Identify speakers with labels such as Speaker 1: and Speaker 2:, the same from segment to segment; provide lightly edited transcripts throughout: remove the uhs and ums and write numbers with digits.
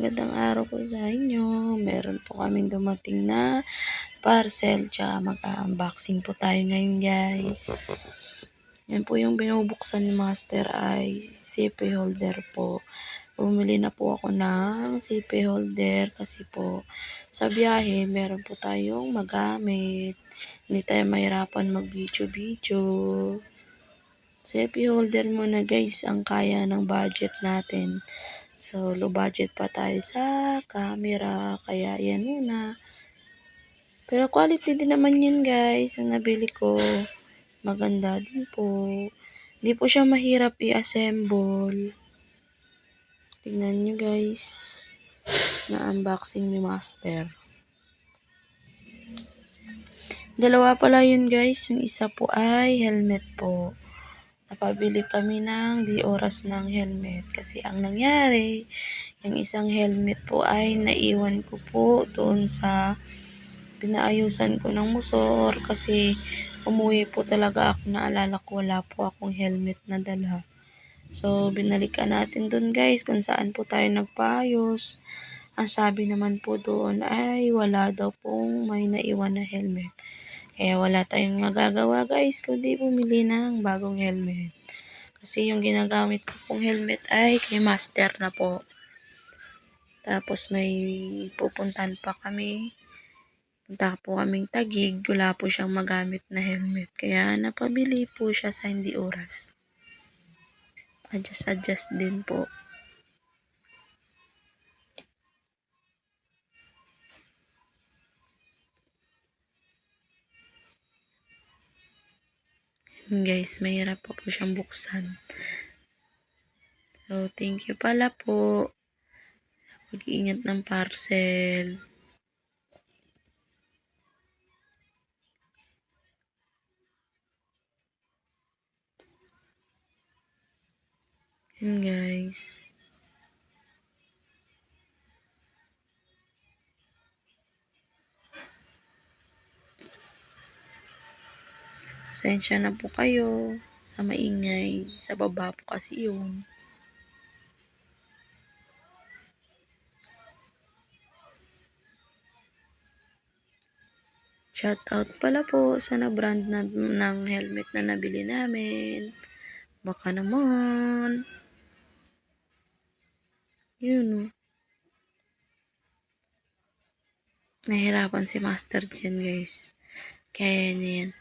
Speaker 1: magandang araw po sa inyo. Meron po kaming dumating na parcel, tsaka mag-unboxing po tayo ngayon, guys. Yan po yung binubuksan ni Master ay CP holder po. Bumili na po ako ng CP holder kasi po sa biyahe meron po tayong magamit. Hindi tayo mahirapan mag-video-video. CP holder muna, guys, ang kaya ng budget natin. So, low budget pa tayo sa camera, kaya yan muna. Pero quality din naman yun, guys, yung nabili ko. Maganda din po. Hindi po siya mahirap i-assemble. Tignan nyo, guys, na unboxing ni Master. Dalawa pala yun, guys. Yung isa po ay helmet po. Napabili kami ng di oras ng helmet kasi ang nangyari, yung isang helmet po ay naiwan ko po doon sa pinaayusan ko ng motor kasi umuwi po talaga ako, naalala ko wala po akong helmet na dala. So, binalikan natin doon, guys, kung saan po tayo nagpaayos. Ang sabi naman po doon ay wala daw pong may naiwan na helmet. Kaya wala tayong magagawa, guys, kundi bumili ng bagong helmet. Kasi yung ginagamit ko pong helmet ay kay Master na po. Tapos may pupuntahan pa kami. Punta po kaming Taguig. Wala po siyang magamit na helmet. Kaya napabili po siya sa hindi oras. Adjust din po. Guys, mahirap pa po siyang buksan. So, thank you pala po sa pag-iingat ng parcel. Yan, guys. Pasensya na po kayo sa maingay. Sa baba po kasi yun. Shoutout pala po sa na-brand ng helmet na nabili namin. Baka naman. Yun o. Nahirapan si Master dyan, guys. Kaya yan.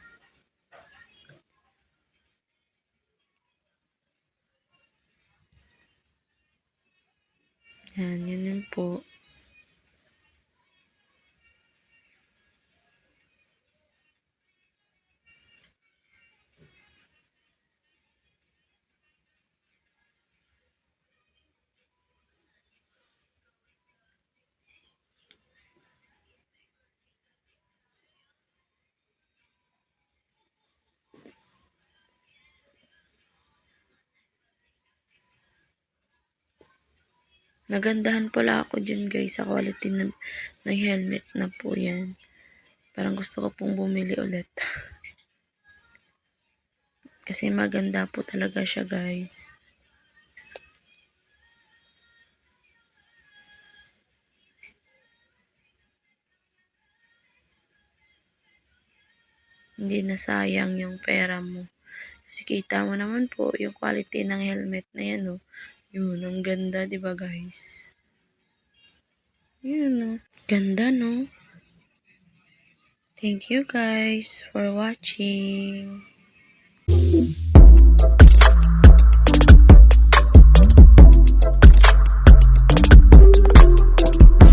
Speaker 1: Yan, yun po. Nagandahan pala ako dyan, guys, sa quality ng helmet na po yan. Parang gusto ko pong bumili ulit. Kasi maganda po talaga siya, guys. Hindi na sayang yung pera mo. Kasi kita mo naman po yung quality ng helmet na yan, oh. Yun, ang ganda, diba, guys? Yun, oh. Ganda, no? Thank you, guys, for watching.